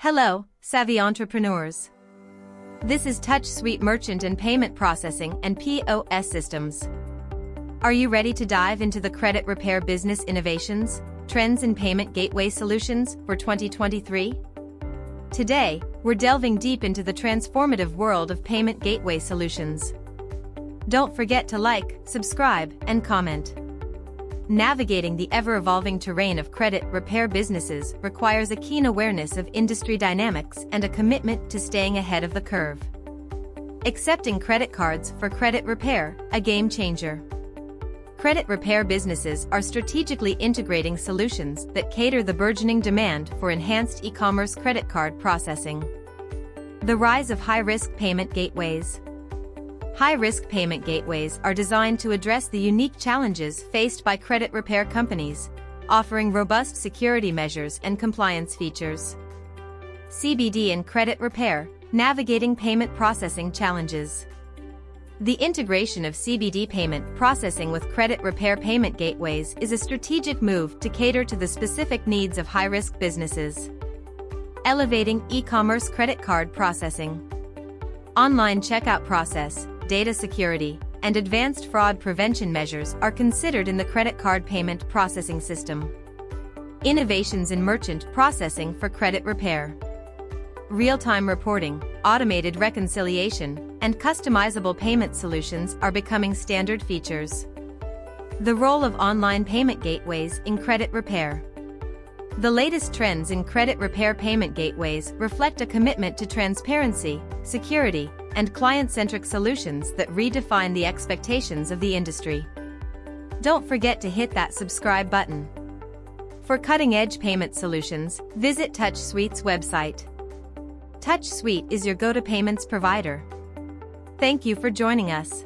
Hello, savvy entrepreneurs. This is TouchSuite Merchant and Payment Processing and POS Systems. Are you ready to dive into the credit repair business innovations, trends and payment gateway solutions for 2023? Today, we're delving deep into the transformative world of payment gateway solutions. Don't forget to like, subscribe, and comment. Navigating the ever-evolving terrain of credit repair businesses requires a keen awareness of industry dynamics and a commitment to staying ahead of the curve. Accepting credit cards for credit repair, a game changer. Credit repair businesses are strategically integrating solutions that cater the burgeoning demand for enhanced e-commerce credit card processing. The rise of high-risk payment gateways. High-risk payment gateways are designed to address the unique challenges faced by credit repair companies, offering robust security measures and compliance features. CBD and credit repair, navigating payment processing challenges. The integration of CBD payment processing with credit repair payment gateways is a strategic move to cater to the specific needs of high-risk businesses. Elevating e-commerce credit card processing. Online checkout process, data security, and advanced fraud prevention measures are considered in the credit card payment processing system. Innovations in merchant processing for credit repair. Real-time reporting, automated reconciliation, and customizable payment solutions are becoming standard features. The role of online payment gateways in credit repair. The latest trends in credit repair payment gateways reflect a commitment to transparency, security, and client-centric solutions that redefine the expectations of the industry. Don't forget to hit that subscribe button. For cutting-edge payment solutions, visit TouchSuite's website. TouchSuite is your go-to payments provider. Thank you for joining us.